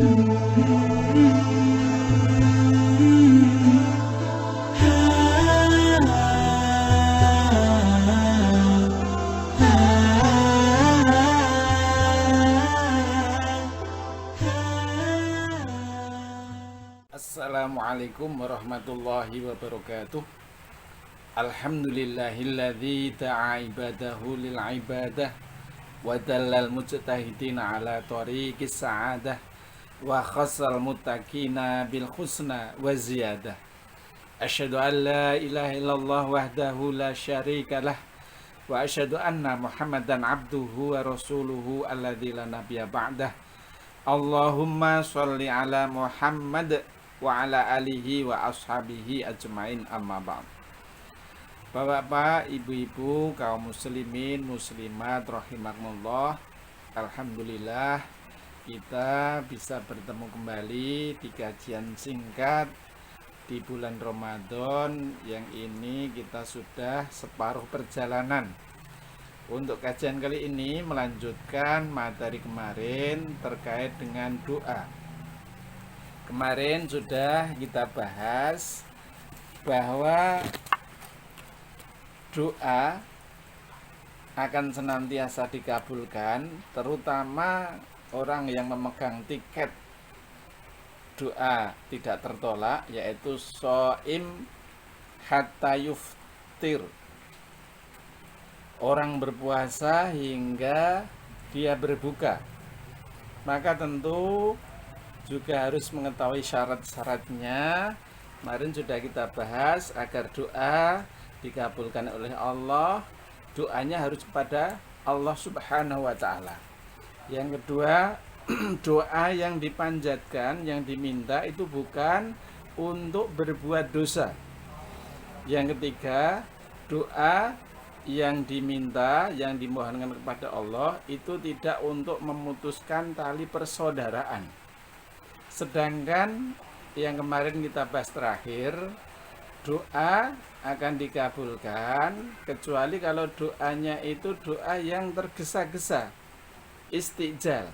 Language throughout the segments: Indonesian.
Assalamualaikum warahmatullahi wabarakatuh. Alhamdulillahilladzi da'a ibadahu lil ibadah wa dallal mujtahidina ala tariqis sa'adah wa khassal muttaqina bil husna wa ziyadah. Asyhadu an la ilaha illallah wahdahu la syarika lah wa asyhadu anna Muhammadan abduhu wa rasuluhu alladzi la nabiyya ba'dah. Allahumma sholli ala Muhammad wa ala alihi wa ashabihi ajmain, amma ba'd. Bapak-bapak, ibu-ibu, kaum muslimin, muslimat rahimakumullah. Alhamdulillah kita bisa bertemu kembali di kajian singkat di bulan Ramadan yang ini kita sudah separuh perjalanan. Untuk kajian kali ini melanjutkan materi kemarin terkait dengan doa. Kemarin sudah kita bahas bahwa doa akan senantiasa dikabulkan, terutama orang yang memegang tiket doa tidak tertolak, yaitu shaim hatta yuftir, orang berpuasa hingga dia berbuka. Maka tentu juga harus mengetahui syarat-syaratnya. Kemarin sudah kita bahas agar doa dikabulkan oleh Allah, doanya harus kepada Allah Subhanahu wa ta'ala. Yang kedua, doa yang dipanjatkan, yang diminta itu bukan untuk berbuat dosa. Yang ketiga, doa yang diminta, yang dimohonkan kepada Allah itu tidak untuk memutuskan tali persaudaraan. Sedangkan yang kemarin kita bahas terakhir, doa akan dikabulkan kecuali kalau doanya itu doa yang tergesa-gesa, istijal.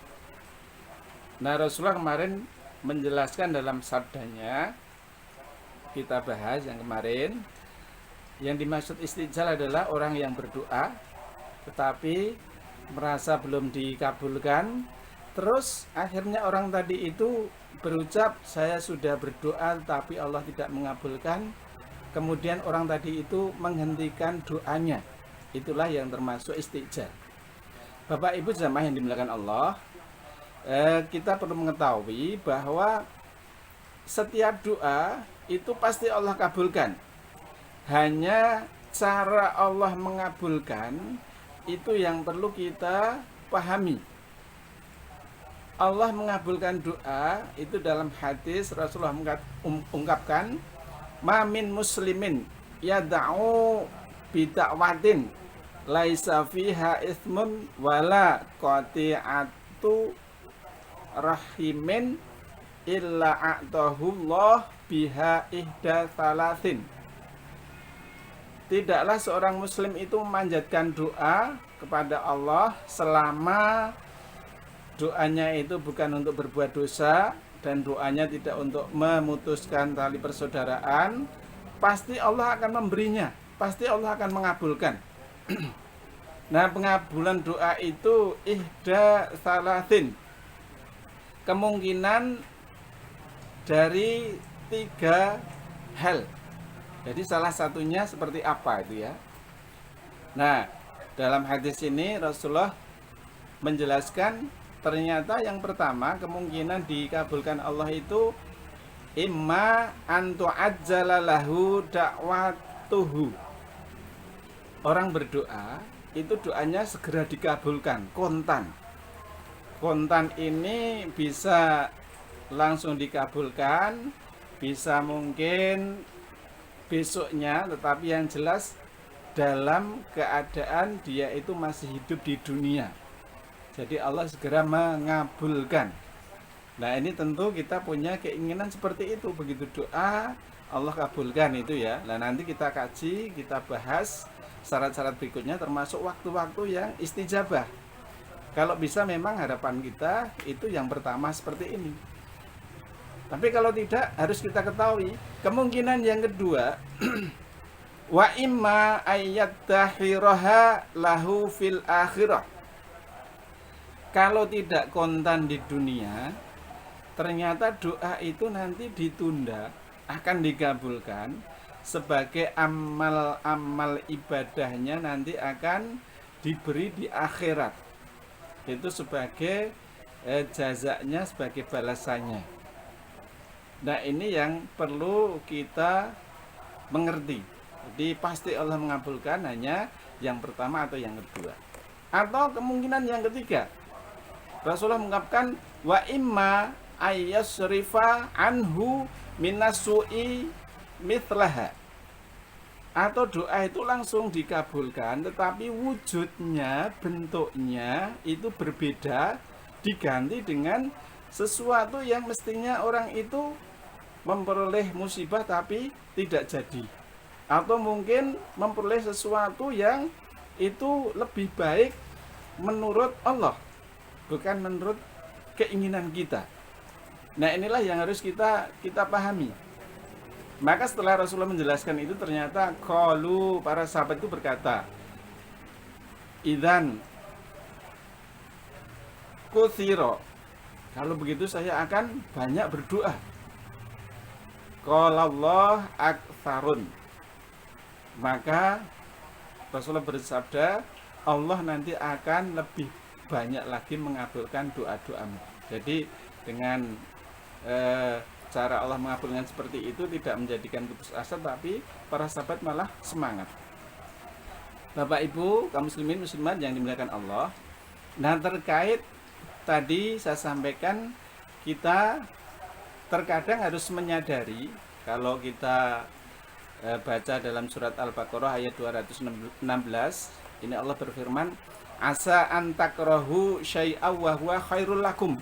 Nah, Rasulullah kemarin menjelaskan dalam sabdanya, kita bahas yang kemarin, yang dimaksud istijal adalah orang yang berdoa tetapi merasa belum dikabulkan, terus akhirnya orang tadi itu berucap, saya sudah berdoa tapi Allah tidak mengabulkan. Kemudian orang tadi itu menghentikan doanya. Itulah yang termasuk istijal. Bapak Ibu jamaah yang dimuliakan Allah, kita perlu mengetahui bahwa setiap doa itu pasti Allah kabulkan. Hanya cara Allah mengabulkan itu yang perlu kita pahami. Allah mengabulkan doa itu dalam hadis Rasulullah ungkapkan, ma min muslimin yad'u bida'watin laisa fiha ismun wala qati'atu rahimin illa a'tahullah biha ihda salasin. Tidaklah seorang muslim itu memanjatkan doa kepada Allah selama doanya itu bukan untuk berbuat dosa dan doanya tidak untuk memutuskan tali persaudaraan, pasti Allah akan memberinya, pasti Allah akan mengabulkan. Nah, pengabulan doa itu ihda salasin, kemungkinan dari 3 hal. Jadi salah satunya seperti apa itu ya. Nah, dalam hadis ini Rasulullah menjelaskan ternyata yang pertama kemungkinan dikabulkan Allah itu imma antu ajjala lahu da'watuhu. Orang berdoa itu doanya segera dikabulkan, kontan. Kontan ini bisa langsung dikabulkan, bisa mungkin besoknya, tetapi yang jelas dalam keadaan dia itu masih hidup di dunia. Jadi Allah segera mengabulkan. Nah, ini tentu kita punya keinginan seperti itu. Begitu doa Allah kabulkan itu ya. Nah, nanti kita kaji, kita bahas syarat-syarat berikutnya termasuk waktu-waktu yang istijabah. Kalau bisa memang harapan kita itu yang pertama seperti ini. Tapi kalau tidak, harus kita ketahui kemungkinan yang kedua, wa imma ayyattahiraha lahu fil akhirah. Kalau tidak kontan di dunia, ternyata doa itu nanti ditunda, akan dikabulkan sebagai amal-amal ibadahnya nanti akan diberi di akhirat. Itu sebagai jazanya, sebagai balasannya. Nah, ini yang perlu kita mengerti. Jadi pasti Allah mengabulkan hanya yang pertama atau yang kedua. Atau kemungkinan yang ketiga, Rasulullah mengungkapkan wa imma ayyasrifa anhu minasu'i mithlaha. Atau doa itu langsung dikabulkan, tetapi wujudnya, bentuknya itu berbeda, diganti dengan sesuatu yang mestinya orang itu memperoleh musibah tapi tidak jadi. Atau mungkin memperoleh sesuatu yang itu lebih baik menurut Allah, bukan menurut keinginan kita. Nah, inilah yang harus kita pahami. Maka setelah Rasulullah menjelaskan itu, ternyata qalu, para sahabat itu berkata, idzan kutsira, kalau begitu saya akan banyak berdoa. Qala Allah aktsarun, maka Rasulullah bersabda, Allah nanti akan lebih banyak lagi mengabulkan doa-doamu. Jadi dengan cara Allah mengabulkan seperti itu tidak menjadikan putus asa, tapi para sahabat malah semangat. Bapak Ibu kaum muslimin muslimat yang dimuliakan Allah. Nah, terkait tadi saya sampaikan, kita terkadang harus menyadari kalau kita baca dalam surat Al-Baqarah ayat 216, ini Allah berfirman, asa an takrahu syai'a wa huwa khairul lakum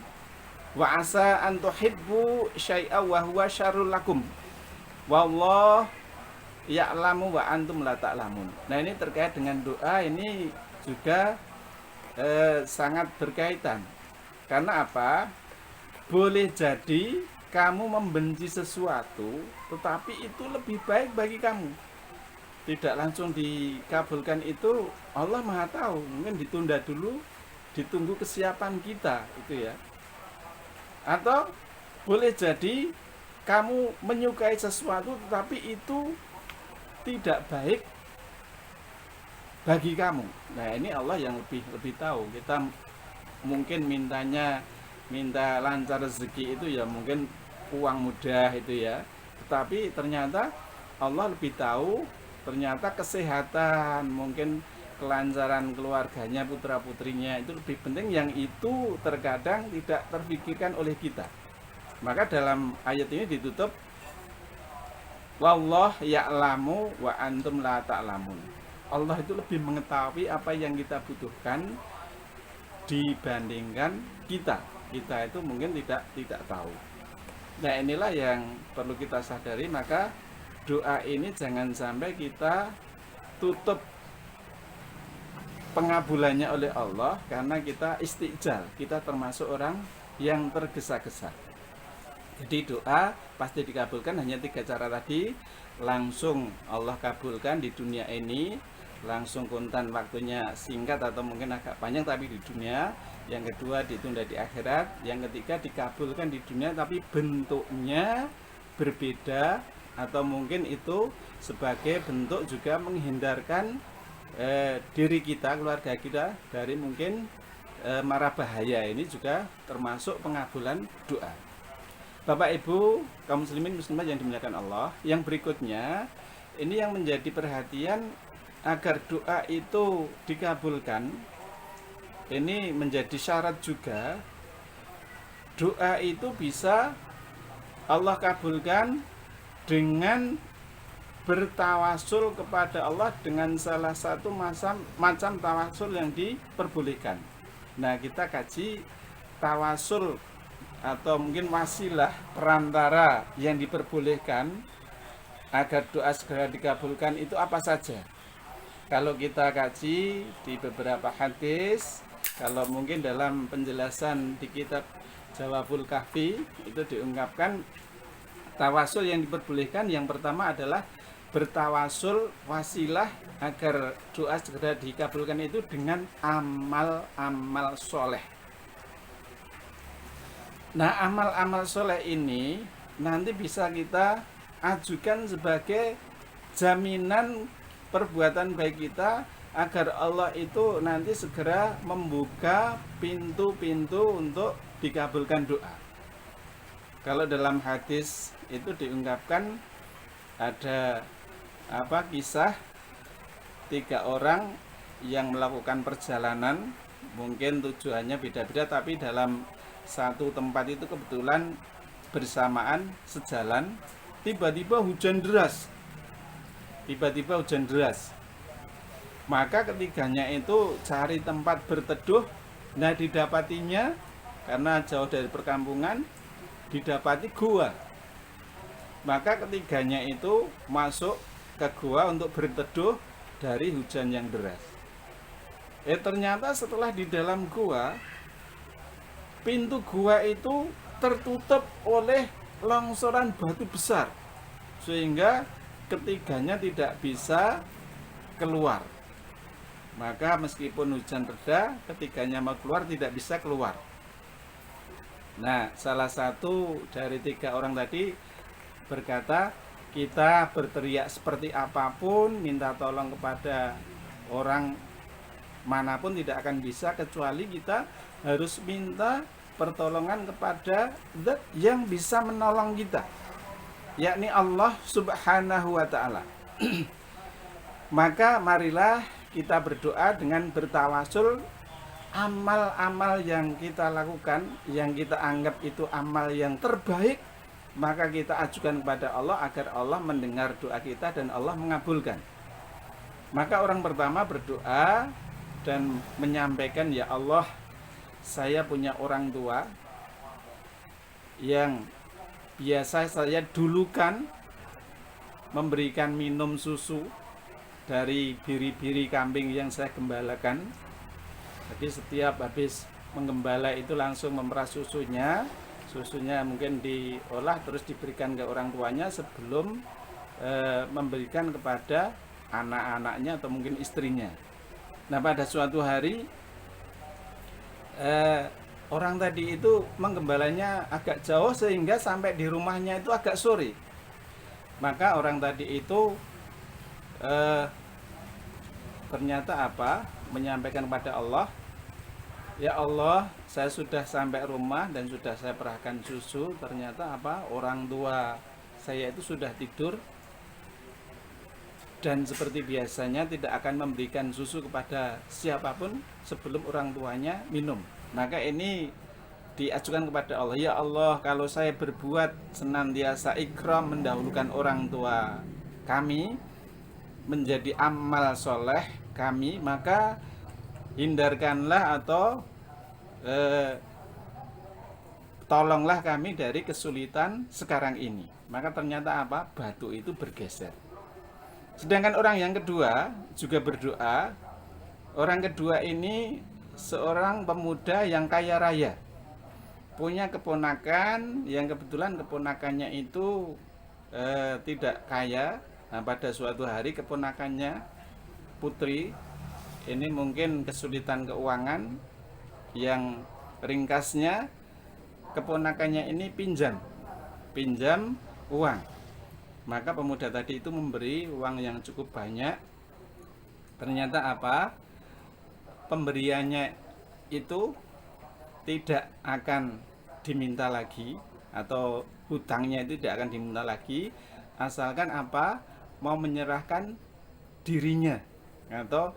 wa asa an tuhibbu syai'a wa huwa syarrul lakum wallahu ya'lamu wa antum la ta'lamun. Nah, ini terkait dengan doa, ini juga sangat berkaitan. Karena apa? Boleh jadi kamu membenci sesuatu, tetapi itu lebih baik bagi kamu. Tidak langsung dikabulkan itu, Allah Maha tahu. Mungkin ditunda dulu, ditunggu kesiapan kita, itu ya. Atau boleh jadi kamu menyukai sesuatu, tetapi itu tidak baik bagi kamu. Nah, ini Allah yang lebih tahu. Kita mungkin minta lancar rezeki itu ya mungkin uang mudah itu ya, tetapi ternyata Allah lebih tahu, ternyata kesehatan, mungkin kelancaran keluarganya, putra putrinya itu lebih penting, yang itu terkadang tidak terpikirkan oleh kita. Maka dalam ayat ini ditutup wallahu ya'lamu wa antum la ta'lamun. Allah itu lebih mengetahui apa yang kita butuhkan dibandingkan kita itu mungkin tidak tahu. Nah, inilah yang perlu kita sadari. Maka doa ini jangan sampai kita tutup pengabulannya oleh Allah karena kita istijal, kita termasuk orang yang tergesa-gesa. Jadi doa pasti dikabulkan, hanya 3 cara tadi. Langsung Allah kabulkan di dunia ini, langsung kontan waktunya singkat atau mungkin agak panjang tapi di dunia. Yang kedua ditunda di akhirat. Yang ketiga dikabulkan di dunia tapi bentuknya berbeda, atau mungkin itu sebagai bentuk juga menghindarkan diri kita, keluarga kita dari mungkin mara bahaya. Ini juga termasuk pengabulan doa. Bapak Ibu kaum muslimin muslimat yang dimuliakan Allah, yang berikutnya ini yang menjadi perhatian agar doa itu dikabulkan. Ini menjadi syarat juga. Doa itu bisa Allah kabulkan dengan bertawasul kepada Allah dengan salah satu macam tawasul yang diperbolehkan. Nah, kita kaji tawasul atau mungkin wasilah perantara yang diperbolehkan agar doa segera dikabulkan itu apa saja. Kalau kita kaji di beberapa hadis, kalau mungkin dalam penjelasan di kitab Jawabul Kahfi itu diungkapkan tawasul yang diperbolehkan yang pertama adalah bertawasul wasilah agar doa segera dikabulkan itu dengan amal-amal soleh. Nah, amal-amal soleh ini nanti bisa kita ajukan sebagai jaminan perbuatan baik kita agar Allah itu nanti segera membuka pintu-pintu untuk dikabulkan doa. Kalau dalam hadis itu diungkapkan ada kisah 3 orang yang melakukan perjalanan, mungkin tujuannya beda-beda tapi dalam satu tempat itu kebetulan bersamaan sejalan, tiba-tiba hujan deras. Maka ketiganya itu cari tempat berteduh. Nah, didapatinya karena jauh dari perkampungan, didapati gua. Maka ketiganya itu masuk ke gua untuk berteduh dari hujan yang deras. Ternyata setelah di dalam gua, pintu gua itu tertutup oleh longsoran batu besar, sehingga ketiganya tidak bisa keluar. Maka meskipun hujan reda, ketiganya mau keluar tidak bisa keluar. Nah, salah satu dari 3 orang tadi berkata, kita berteriak seperti apapun, minta tolong kepada orang manapun tidak akan bisa, kecuali kita harus minta pertolongan kepada zat yang bisa menolong kita, yakni Allah Subhanahu wa ta'ala. Maka marilah kita berdoa dengan bertawasul amal-amal yang kita lakukan, yang kita anggap itu amal yang terbaik, maka kita ajukan kepada Allah agar Allah mendengar doa kita dan Allah mengabulkan. Maka orang pertama berdoa dan menyampaikan, ya Allah, saya punya orang tua yang biasa saya dulukan memberikan minum susu dari biri-biri kambing yang saya gembalakan. Jadi setiap habis menggembala itu langsung memerah susunya mungkin diolah terus diberikan ke orang tuanya sebelum memberikan kepada anak-anaknya atau mungkin istrinya. Nah, pada suatu hari orang tadi itu menggembalanya agak jauh sehingga sampai di rumahnya itu agak sore. Maka orang tadi itu ternyata menyampaikan kepada Allah, ya Allah, saya sudah sampai rumah dan sudah saya perahkan susu, ternyata orang tua saya itu sudah tidur dan seperti biasanya tidak akan memberikan susu kepada siapapun sebelum orang tuanya minum. Maka ini diajukan kepada Allah, ya Allah, kalau saya berbuat senantiasa ikram mendahulukan orang tua kami menjadi amal soleh kami, maka hindarkanlah atau tolonglah kami dari kesulitan sekarang ini. Maka ternyata batu itu bergeser. Sedangkan orang yang kedua juga berdoa. Orang kedua ini seorang pemuda yang kaya raya, punya keponakan yang kebetulan keponakannya itu tidak kaya. Nah, pada suatu hari keponakannya putri ini mungkin kesulitan keuangan, yang ringkasnya keponakannya ini pinjam uang. Maka pemuda tadi itu memberi uang yang cukup banyak. Ternyata pemberiannya itu tidak akan diminta lagi, atau hutangnya itu tidak akan diminta lagi, asalkan mau menyerahkan dirinya atau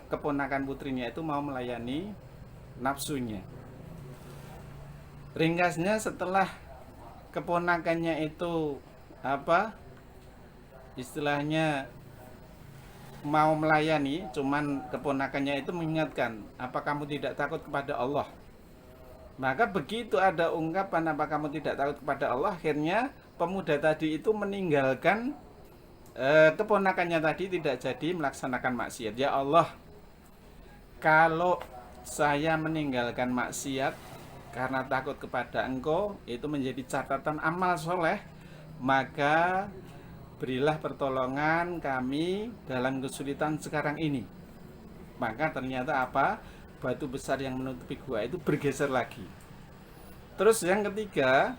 keponakan putrinya itu mau melayani nafsunya. Ringkasnya setelah keponakannya itu istilahnya mau melayani, cuman keponakannya itu mengingatkan, apa kamu tidak takut kepada Allah? Maka begitu ada ungkapan apa kamu tidak takut kepada Allah, akhirnya pemuda tadi itu meninggalkan keponakannya tadi, tidak jadi melaksanakan maksiat. Ya Allah, kalau saya meninggalkan maksiat karena takut kepada Engkau, itu menjadi catatan amal soleh, maka berilah pertolongan kami dalam kesulitan sekarang ini. Maka ternyata apa? Batu besar yang menutupi gua itu bergeser lagi. Terus yang ketiga,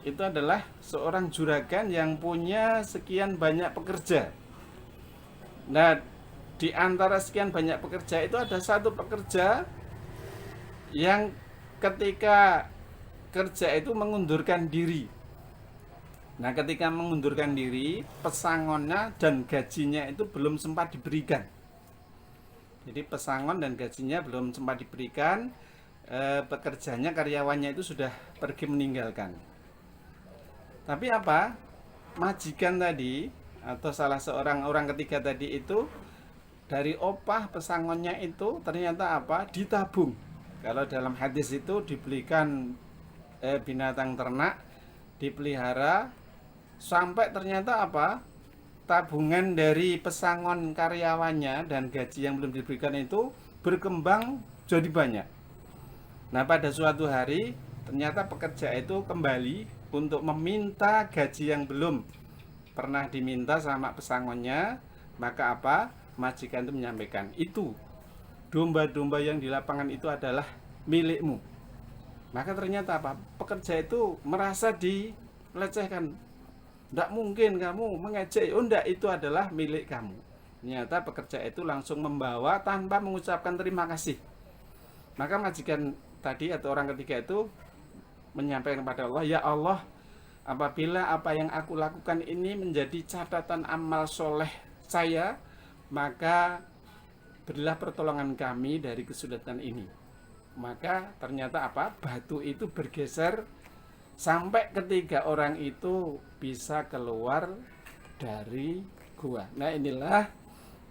itu adalah seorang juragan yang punya sekian banyak pekerja. Nah, di antara sekian banyak pekerja itu ada satu pekerja yang ketika kerja itu mengundurkan diri. Nah, ketika mengundurkan diri, pesangonnya dan gajinya itu belum sempat diberikan. Jadi pesangon dan gajinya belum sempat diberikan, pekerjanya, karyawannya itu sudah pergi meninggalkan. Tapi apa? Majikan tadi atau salah seorang orang ketiga tadi itu dari opah pesangonnya itu ternyata apa? Ditabung. Kalau dalam hadis itu dibelikan binatang ternak, dipelihara, sampai ternyata apa? Tabungan dari pesangon karyawannya dan gaji yang belum diberikan itu berkembang jadi banyak. Nah, pada suatu hari ternyata pekerja itu kembali untuk meminta gaji yang belum pernah diminta sama pesangonnya. Maka apa? Majikan itu menyampaikan, itu domba-domba yang di lapangan itu adalah milikmu. Maka ternyata apa? Pekerja itu merasa dilecehkan. Tidak mungkin kamu mengejek. Oh enggak, itu adalah milik kamu. Ternyata pekerja itu langsung membawa tanpa mengucapkan terima kasih. Maka majikan tadi atau orang ketiga itu menyampaikan kepada Allah, ya Allah, apabila apa yang aku lakukan ini menjadi catatan amal soleh saya, maka berilah pertolongan kami dari kesulitan ini. Maka ternyata apa? Batu itu bergeser sampai ketiga orang itu bisa keluar dari gua. Nah, inilah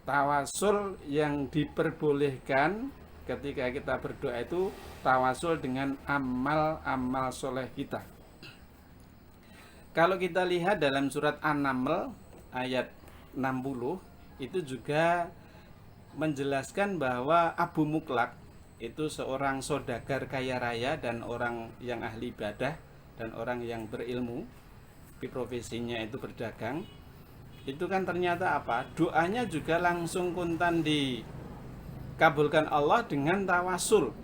tawasul yang diperbolehkan ketika kita berdoa itu, tawasul dengan amal-amal soleh kita. Kalau kita lihat dalam surat An-Naml ayat 60, itu juga menjelaskan bahwa Abu Muklak itu seorang saudagar kaya raya dan orang yang ahli ibadah dan orang yang berilmu, profesinya itu berdagang. Itu kan ternyata apa? Doanya juga langsung kuntan dikabulkan Allah dengan tawasul,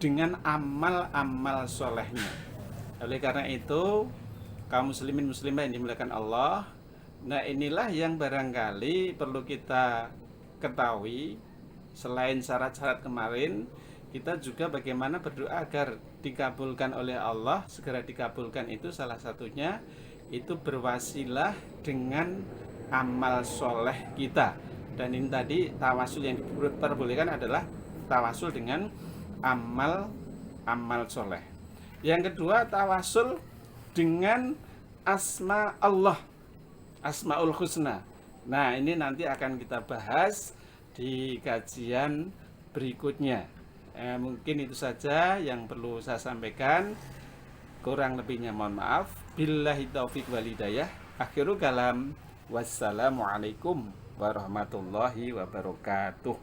dengan amal-amal solehnya. Oleh karena itu, kaum muslimin muslimah yang dimuliakan Allah, nah inilah yang barangkali perlu kita ketahui. Selain syarat-syarat kemarin, kita juga bagaimana berdoa agar dikabulkan oleh Allah, segera dikabulkan. Itu salah satunya itu berwasilah dengan amal soleh kita. Dan ini tadi tawasul yang diperbolehkan adalah tawasul dengan amal soleh. Yang kedua, tawasul dengan asma Allah, asmaul husna. Nah, ini nanti akan kita bahas di kajian berikutnya. Mungkin itu saja yang perlu saya sampaikan. Kurang lebihnya mohon maaf. Billahi taufiq wal hidayah. Akhirul kalam. Wassalamualaikum warahmatullahi wabarakatuh.